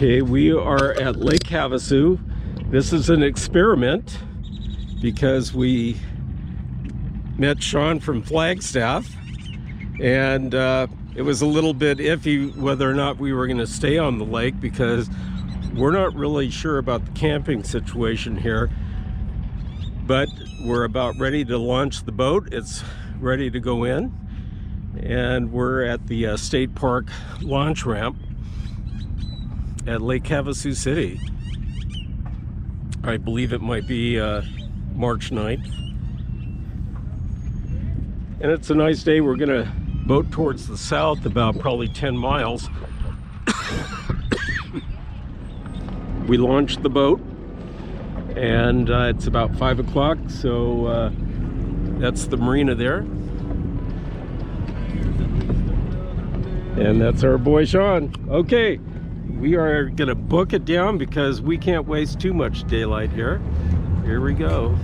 Okay, we are at Lake Havasu. This is an experiment because we met Sean from Flagstaff, and it was a little bit iffy whether or not we were going to stay on the lake because we're not really sure about the camping situation here. But we're about ready to launch the boat. It's ready to go in, and we're at the state park launch ramp at Lake Havasu City. I believe it might be March 9th. And it's a nice day. We're gonna boat towards the south about probably 10 miles. We launched the boat, and it's about 5 o'clock, so that's the marina there. And that's our boy Sean. Okay, we are gonna book it down because we can't waste too much daylight here. Here we go.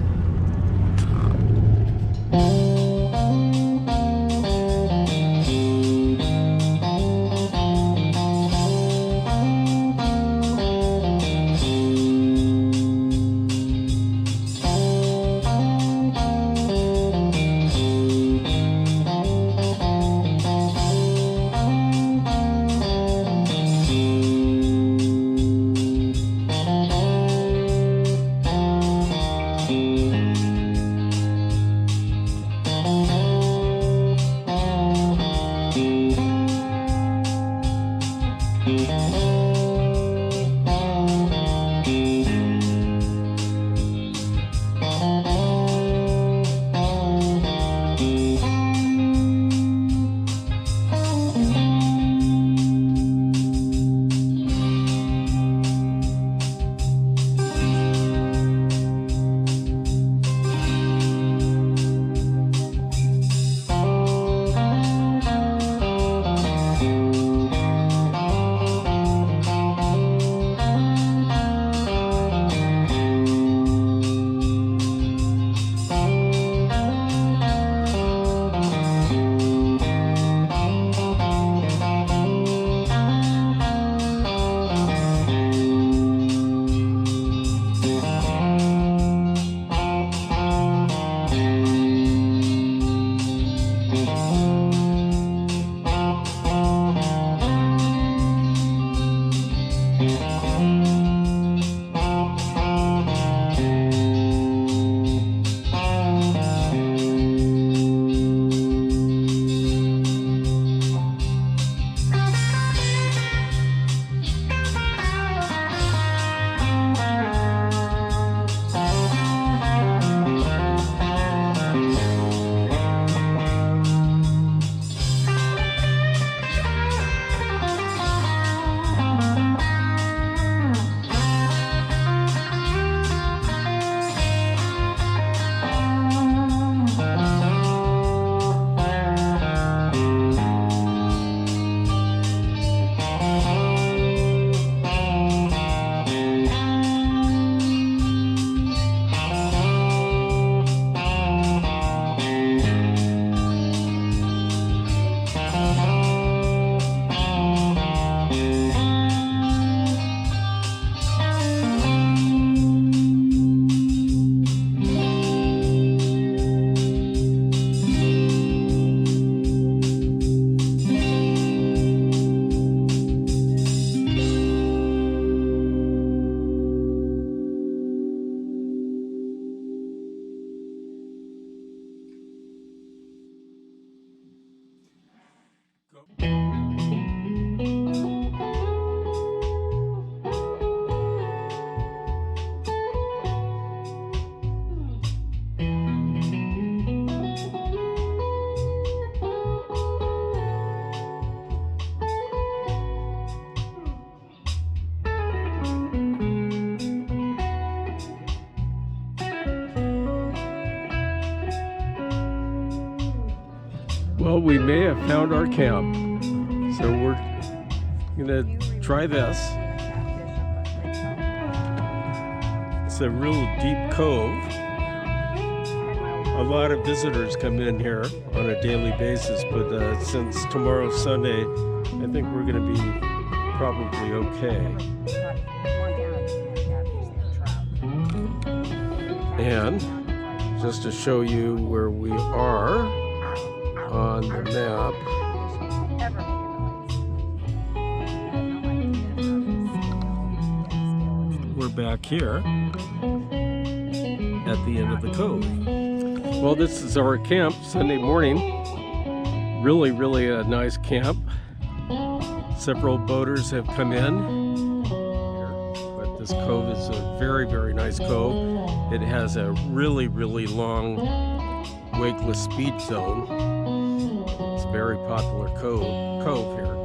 Well, we may have found our camp, so we're gonna try this. It's a real deep cove. A lot of visitors come in here on a daily basis, but since tomorrow's Sunday, I think we're gonna be probably okay. And just to show you where we are on the map, we're back here at the end of the cove. Well, this is our camp Sunday morning. Really a nice camp. Several boaters have come in, but this cove is a very nice cove. It has a really long wakeless speed zone. It's a very popular cove here.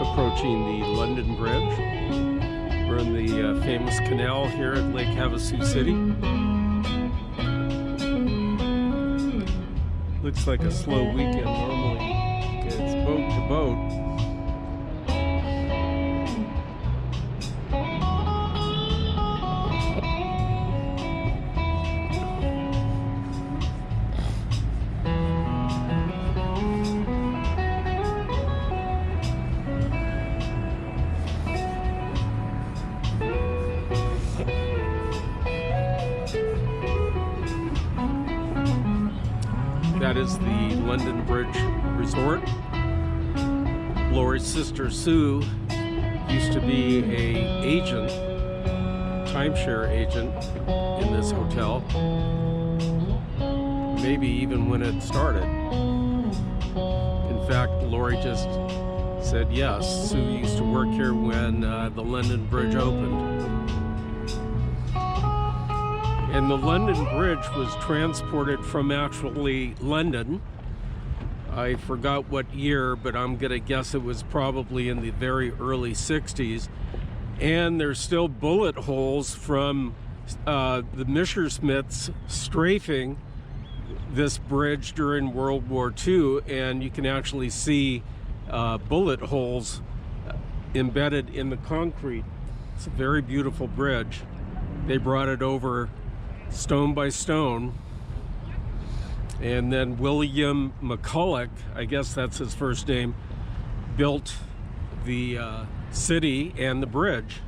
Approaching the London Bridge. We're in the famous canal here at Lake Havasu City. Looks like a slow weekend normally. It's boat to boat. That is the London Bridge Resort. Laurie's sister Sue used to be a agent, timeshare agent in this hotel. Maybe even when it started. In fact, Laurie just said yes. Sue used to work here when the London Bridge opened. And the London Bridge was transported from actually London. I forgot what year, but I'm gonna guess it was probably in the very early 60s. And there's still bullet holes from the Messerschmitts strafing this bridge during World War II, and you can actually see bullet holes embedded in the concrete. It's a very beautiful bridge. They brought it over stone by stone, and then William McCulloch, I guess that's his first name, built the city and the bridge.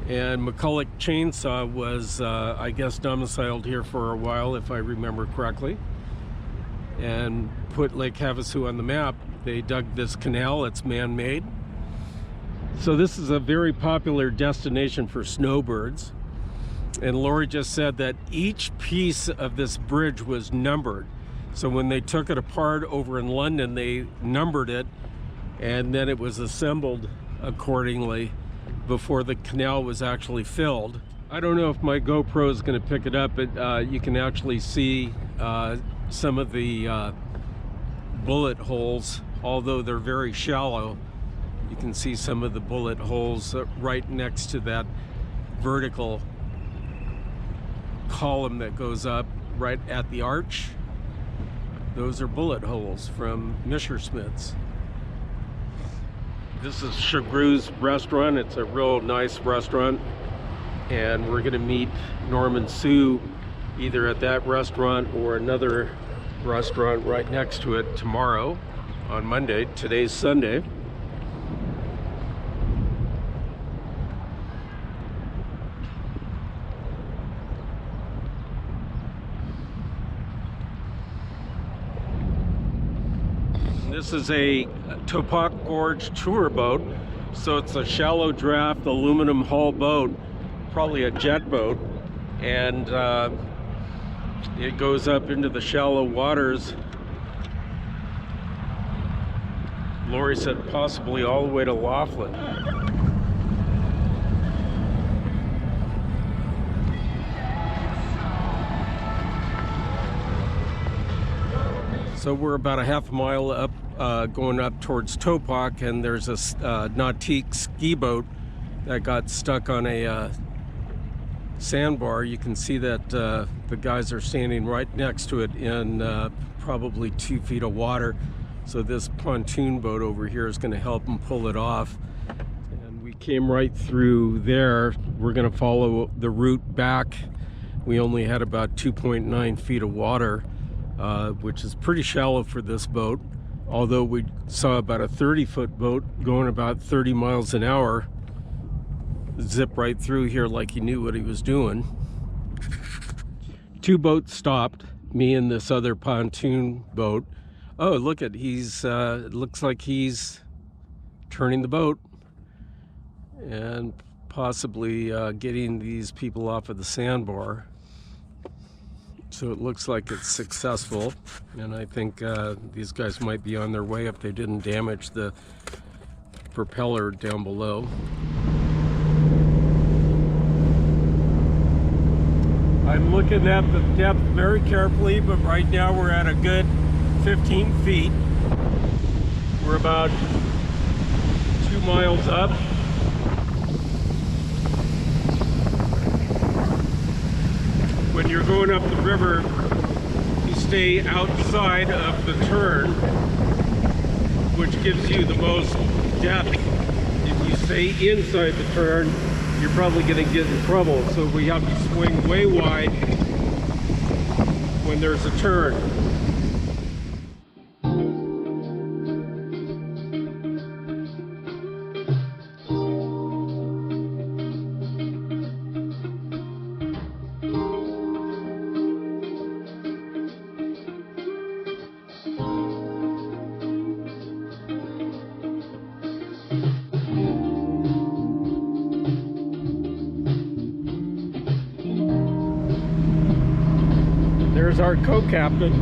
And McCulloch Chainsaw was I guess domiciled here for a while, if I remember correctly, and put Lake Havasu on the map. They dug this canal. It's man-made, so this is a very popular destination for snowbirds. And Laurie just said that each piece of this bridge was numbered. So when they took it apart over in London, they numbered it, and then it was assembled accordingly before the canal was actually filled. I don't know if my GoPro is going to pick it up, but you can actually see some of the bullet holes, although they're very shallow. You can see some of the bullet holes right next to that vertical column that goes up right at the arch. Those are bullet holes from Messerschmitts. This is Chagrew's restaurant. It's a real nice restaurant, and we're gonna meet Norm and Sue either at that restaurant or another restaurant right next to it tomorrow on Monday. Today's Sunday. This is a Topock Gorge tour boat, so it's a shallow draft aluminum hull boat, probably a jet boat, and it goes up into the shallow waters. Laurie said possibly all the way to Laughlin. So we're about a half a mile up, going up towards Topock, and there's a nautique ski boat that got stuck on a sandbar. You can see that the guys are standing right next to it in probably 2 feet of water. So this pontoon boat over here is going to help them pull it off. And we came right through there. We're going to follow the route back. We only had about 2.9 feet of water, which is pretty shallow for this boat. Although we saw about a 30-foot boat going about 30 miles an hour zip right through here like he knew what he was doing. 2 boats stopped, me and this other pontoon boat. Oh, look at, it looks like he's turning the boat and possibly getting these people off of the sandbar. So it looks like it's successful, and I think these guys might be on their way if they didn't damage the propeller down below. I'm looking at the depth very carefully, but right now we're at a good 15 feet. We're about 2 miles up. When you're going up the river, you stay outside of the turn, which gives you the most depth. If you stay inside the turn, you're probably going to get in trouble. So we have to swing way wide when there's a turn. There's our co-captain.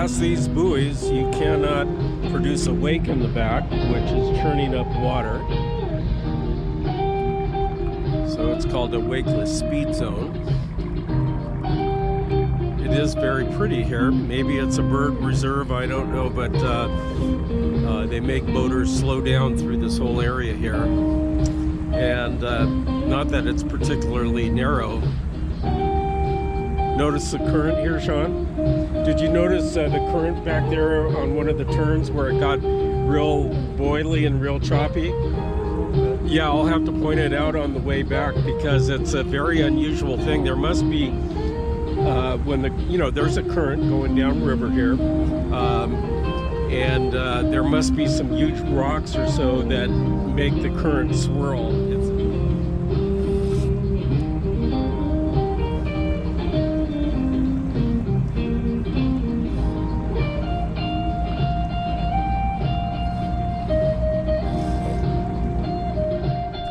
past these buoys, you cannot produce a wake in the back, which is churning up water. So it's called a wakeless speed zone. It is very pretty here. Maybe it's a bird reserve, I don't know, but they make boaters slow down through this whole area here. And not that it's particularly narrow. Notice the current here, Sean? Did you notice the current back there on one of the turns where it got real boily and real choppy? Yeah, I'll have to point it out on the way back because it's a very unusual thing. There must be, there's a current going downriver here, and there must be some huge rocks or so that make the current swirl.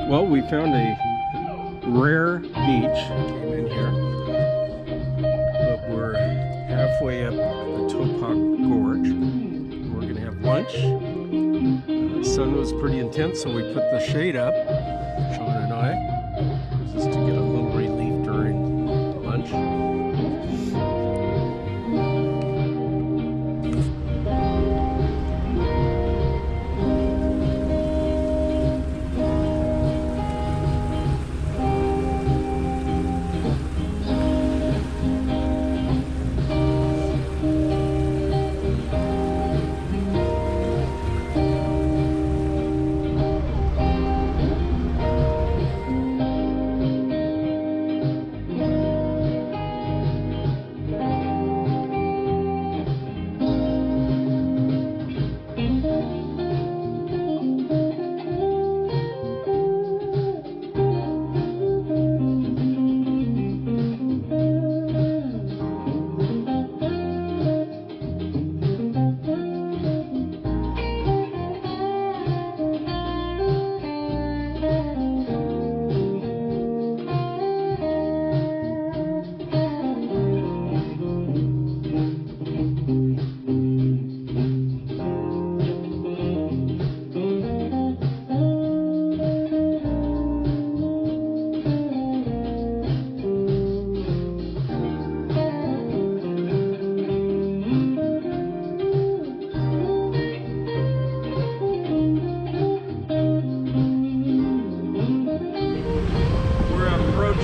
Well, we found a rare beach. Came in here, but we're halfway up the Topock Gorge. We're gonna have lunch. The sun was pretty intense, so we put the shade up, Sean and I, just to get a little relief during lunch.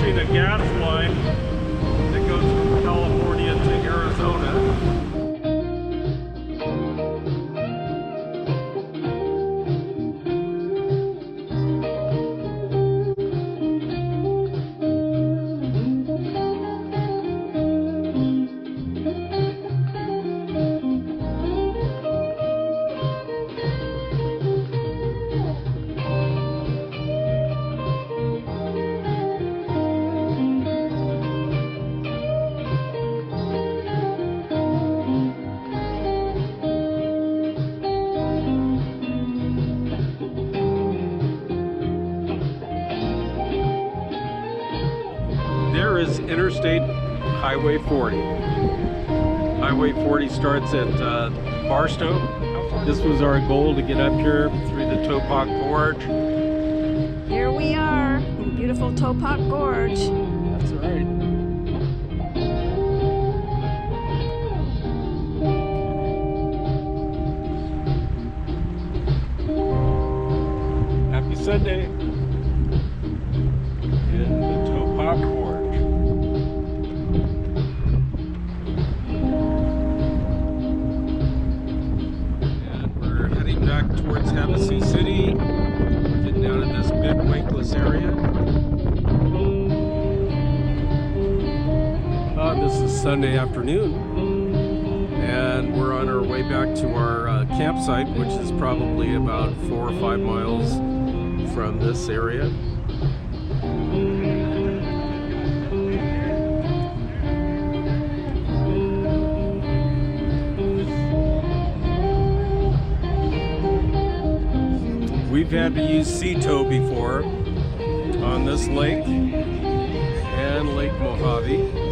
A gas line that goes from California to Arizona. There is Interstate Highway 40. Highway 40 starts at Barstow. This was our goal, to get up here through the Topock Gorge. Here we are in beautiful Topock Gorge. That's right. Happy Sunday in the Topock Gorge. And we're heading back towards Havasu City. We're getting down in this big wakeless area. This is Sunday afternoon, and we're on our way back to our campsite, which is probably about 4 or 5 miles from this area. We've had to use sea tow before on this lake and Lake Mojave.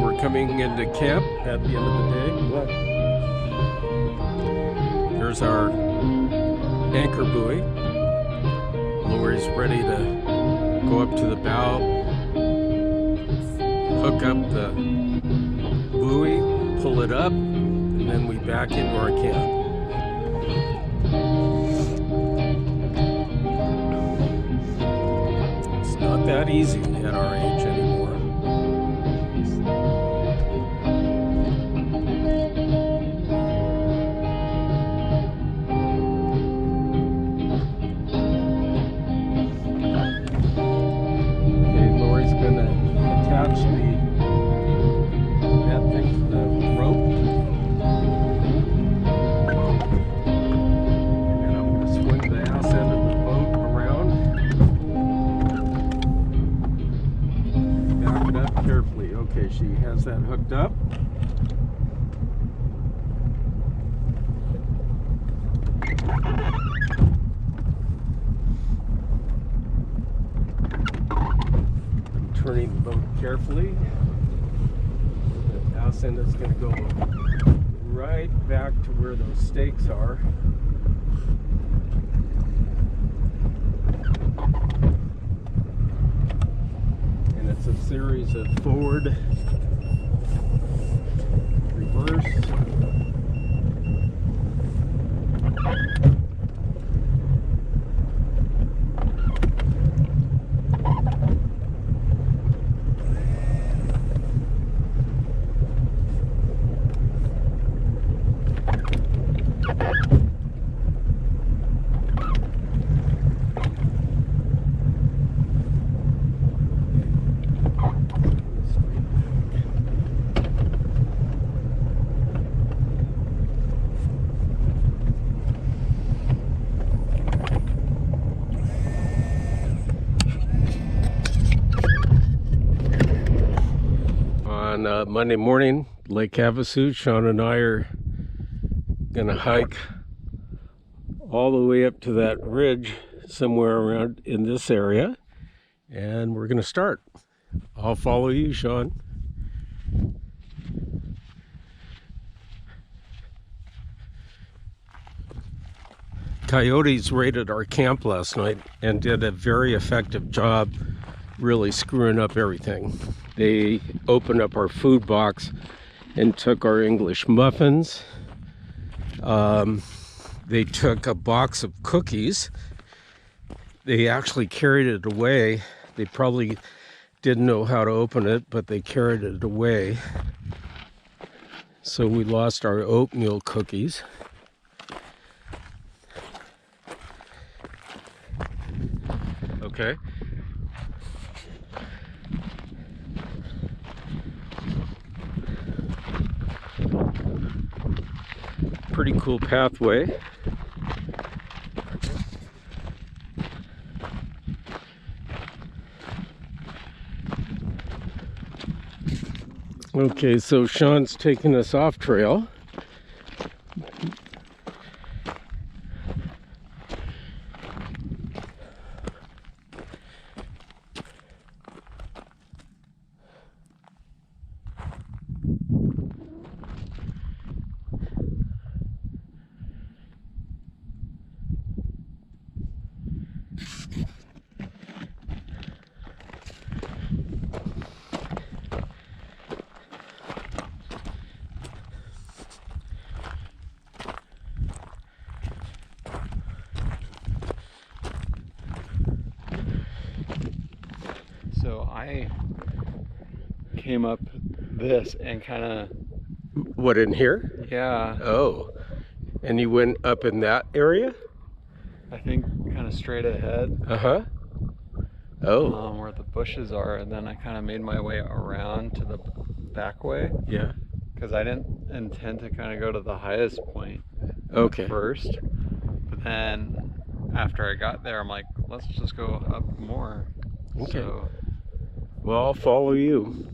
we're coming into camp at the end of the day. Here's our anchor buoy. Laurie's ready to go up to the bow, hook up the buoy, pull it up, and then we back into our camp. It's not that easy at our age anymore. Okay, Laurie's gonna attach that thing to the rope. And I'm gonna swing the ass end of the boat around. Back it up carefully. Okay, she has that hooked up. I'm turning the boat carefully. The ass end is going to go right back to where those stakes are. And it's a series of forward, reverse, on Monday morning, Lake Havasu. Sean and I are gonna hike all the way up to that ridge somewhere around in this area, and we're gonna start. I'll follow you, Sean. Coyotes raided our camp last night and did a very effective job really screwing up everything. They opened up our food box and took our English muffins. They took a box of cookies. They actually carried it away. They probably didn't know how to open it, but they carried it away. So we lost our oatmeal cookies. Okay. Pretty cool pathway. Okay, so Sean's taking us off trail. So I came up this and kind of... What, in here? Yeah. Oh, and you went up in that area? I think kind of straight ahead. Uh-huh. Oh. Where the bushes are, and then I kind of made my way around to the back way. Yeah. Because I didn't intend to kind of go to the highest point Okay. first. But then after I got there, I'm like, let's just go up more. Okay. So, well, I'll follow you.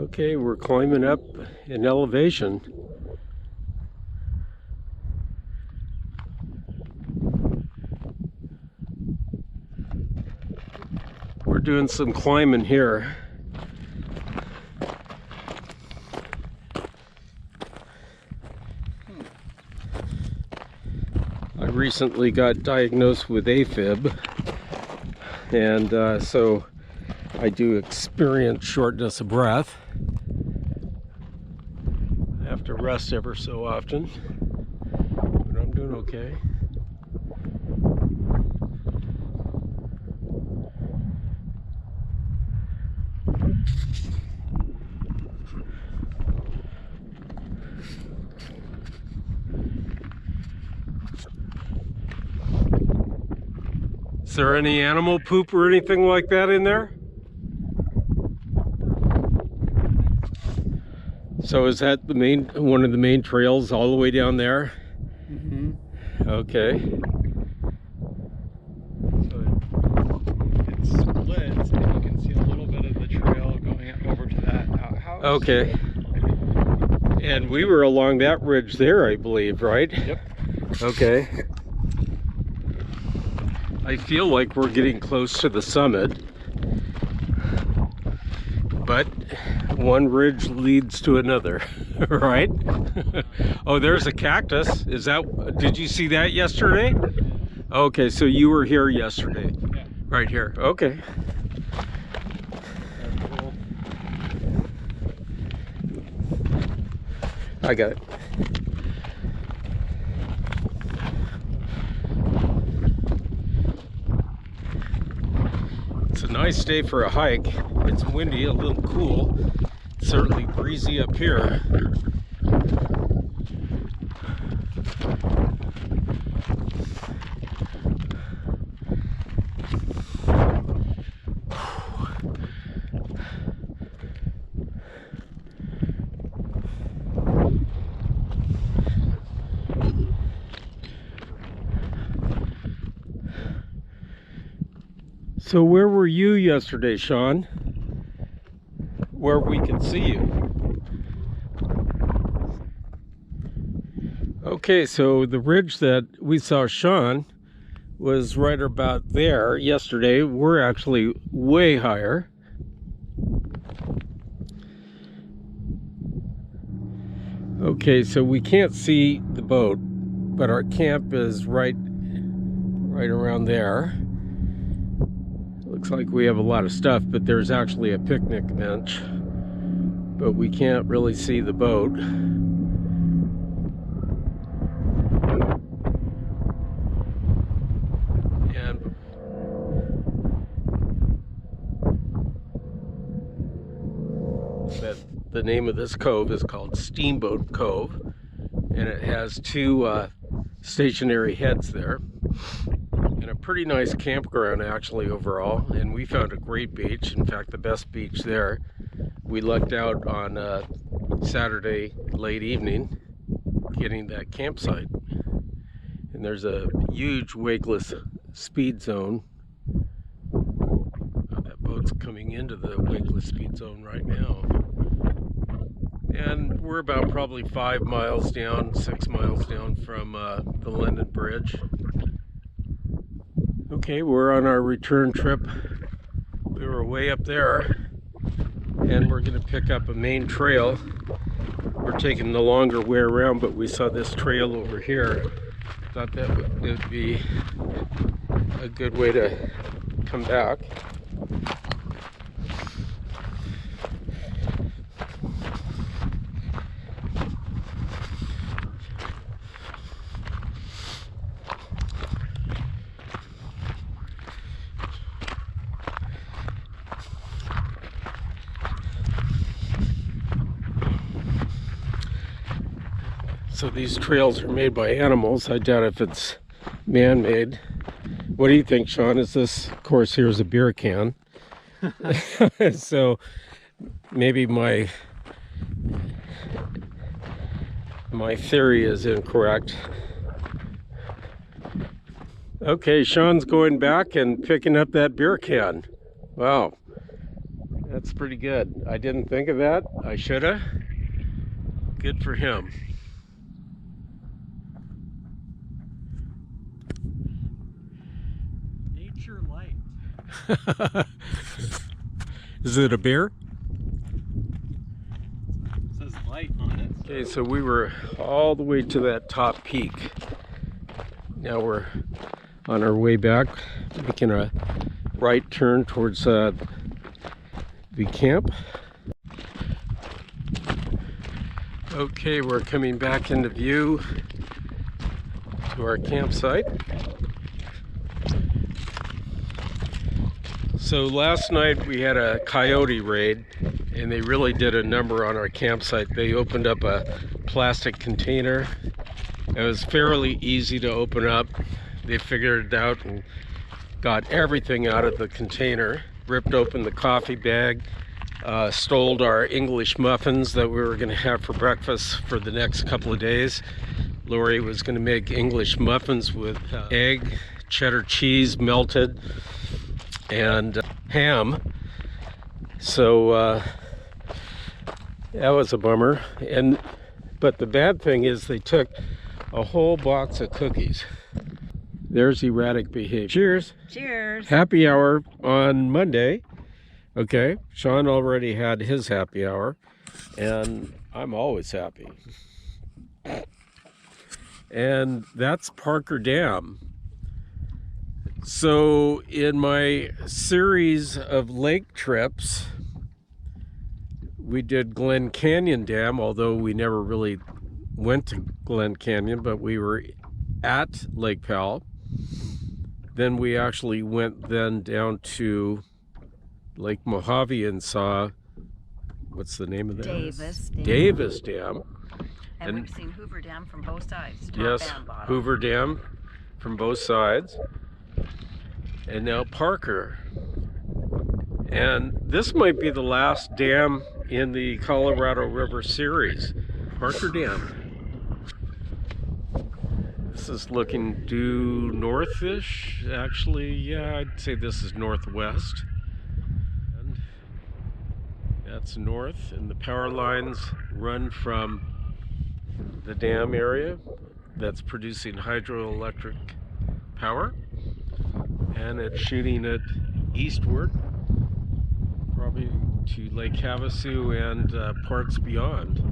Okay, we're climbing up in elevation. We're doing some climbing here. I recently got diagnosed with AFib, and so I do experience shortness of breath. I have to rest ever so often, but I'm doing okay. Is there any animal poop or anything like that in there? So is that one of the main trails all the way down there? Mm-hmm. Okay. So it splits, and you can see a little bit of the trail going over to that outhouse. Okay. And we were along that ridge there, I believe, right? Yep. Okay. I feel like we're getting close to the summit, but one ridge leads to another, right? Oh, there's a cactus. Did you see that yesterday? Okay, so you were here yesterday. Yeah. Right here. Okay. That's cool. I got it. It's a nice day for a hike. It's windy, a little cool. It's certainly breezy up here. So where were you yesterday, Sean? Where we could see you. Okay, so the ridge that we saw Sean was right about there yesterday. We're actually way higher. Okay, so we can't see the boat, but our camp is right around there. Looks like we have a lot of stuff, but there's actually a picnic bench, but we can't really see the boat. And the name of this cove is called Steamboat Cove, and it has two stationary heads there. And a pretty nice campground actually overall, and we found a great beach, in fact the best beach there. We lucked out on Saturday late evening getting that campsite, and there's a huge wakeless speed zone. That boat's coming into the wakeless speed zone right now, and we're about probably 5 miles down, 6 miles down from the London Bridge. Okay, we're on our return trip. We were way up there, and we're going to pick up a main trail. We're taking the longer way around, but we saw this trail over here. Thought that would be a good way to come back. So these trails are made by animals. I doubt if it's man-made. What do you think, Sean? Is this, of course, here's a beer can. So maybe my theory is incorrect. Okay, Sean's going back and picking up that beer can. Wow. That's pretty good. I didn't think of that. I shoulda. Good for him. Nature light. Is it a bear? It says light on it. Okay, so we were all the way to that top peak. Now we're on our way back, making a right turn towards the camp. Okay, we're coming back into view to our campsite. So last night we had a coyote raid, and they really did a number on our campsite. They opened up a plastic container. It was fairly easy to open up. They figured it out and got everything out of the container, ripped open the coffee bag, stole our English muffins that we were going to have for breakfast for the next couple of days. Laurie was going to make English muffins with egg, cheddar cheese melted, and ham. So that was a bummer. But the bad thing is they took a whole box of cookies. There's erratic behavior. Cheers. Cheers. Happy hour on Monday. Okay, Sean already had his happy hour, and I'm always happy. And that's Parker Dam. So in my series of lake trips, we did Glen Canyon Dam, although we never really went to Glen Canyon, but we were at Lake Powell. Then we actually went then down to Lake Mojave and saw, what's the name of that? Davis Dam. Davis Dam. And we've seen Hoover Dam from both sides. Top Yes, and bottom. Hoover Dam from both sides. And now Parker. And this might be the last dam in the Colorado River series. Parker Dam. This is looking due northish. Actually, yeah, I'd say this is northwest. And that's north, and the power lines run from the dam area that's producing hydroelectric power, and it's shooting it eastward, probably to Lake Havasu and parts beyond.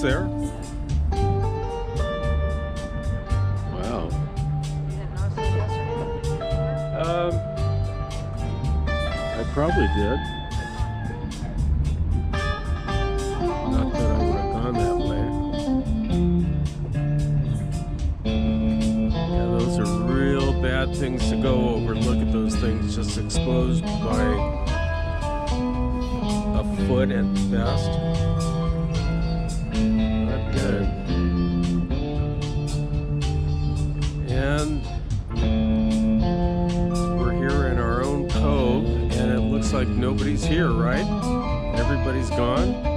close there? Wow. You didn't notice it yesterday? I probably did. Not that I would have gone that way. Yeah, those are real bad things to go over. Look at those things just exposed by a foot at best. Not good. And we're here in our own cove, and it looks like nobody's here, right? Everybody's gone.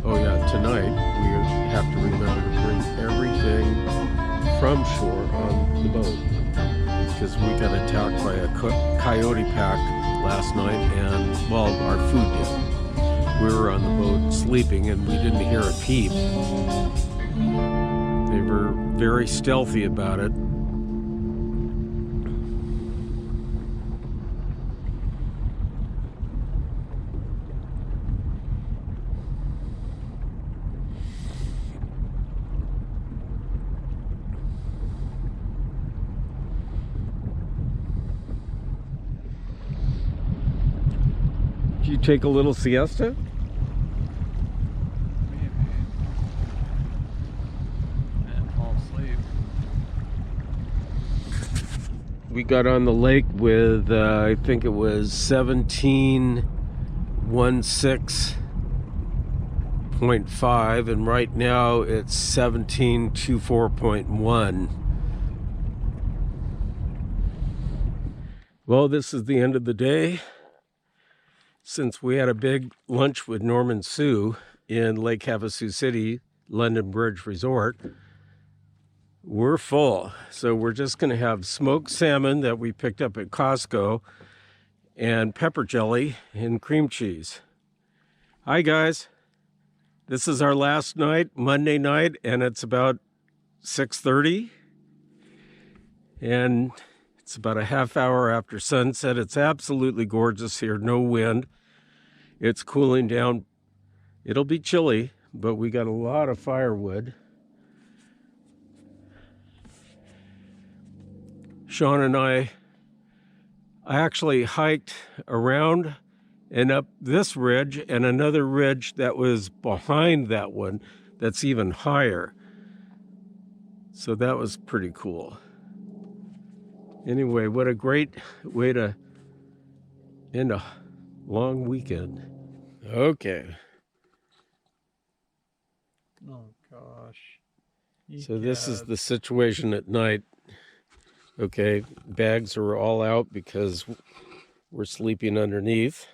Oh yeah, tonight we have to remember to bring everything from shore on the boat, because we got attacked by a coyote pack last night, and well, our food did. We were on the boat sleeping and we didn't hear a peep. They were very stealthy about it. Did you take a little siesta? Maybe. And fall asleep. We got on the lake with, I think it was 1716.5, and right now it's 1724.1. Well, this is the end of the day. Since we had a big lunch with Norman Sue in Lake Havasu City, London Bridge Resort, we're full. So we're just going to have smoked salmon that we picked up at Costco and pepper jelly and cream cheese. Hi guys. This is our last night, Monday night, and it's about 6:30. And it's about a half hour after sunset. It's absolutely gorgeous here, no wind. It's cooling down. It'll be chilly, but we got a lot of firewood. Sean and I actually hiked around and up this ridge and another ridge that was behind that one that's even higher. So that was pretty cool. Anyway, what a great way to end a long weekend. Okay. Oh gosh. So this is the situation at night. Okay, bags are all out because we're sleeping underneath.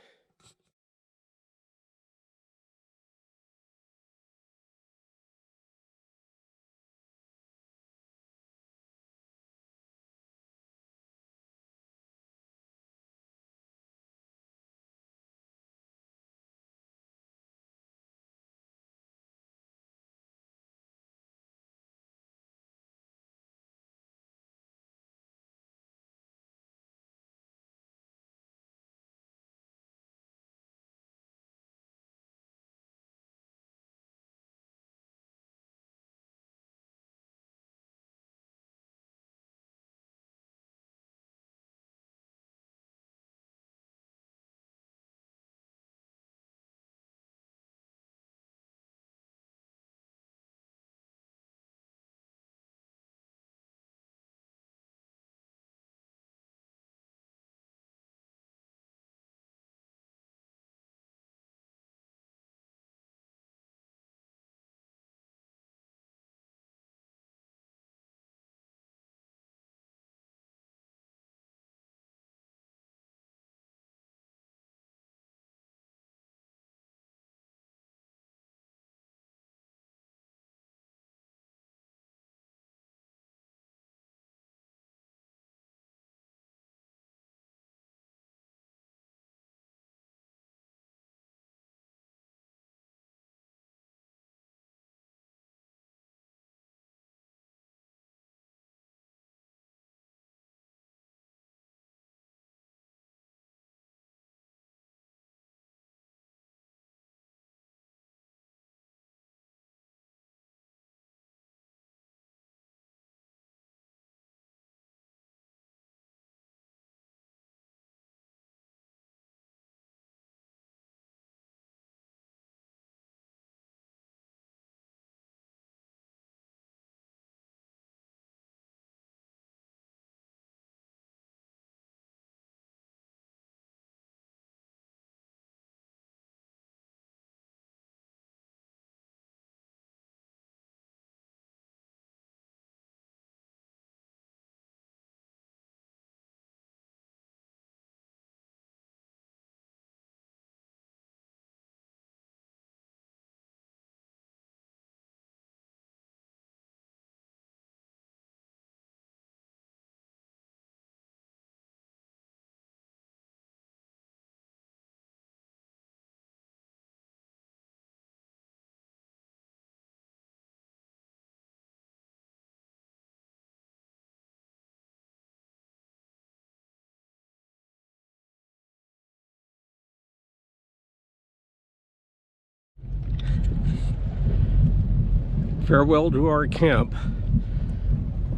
Farewell to our camp.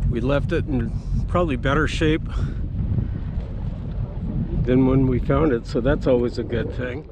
We left it in probably better shape than when we found it, so that's always a good thing.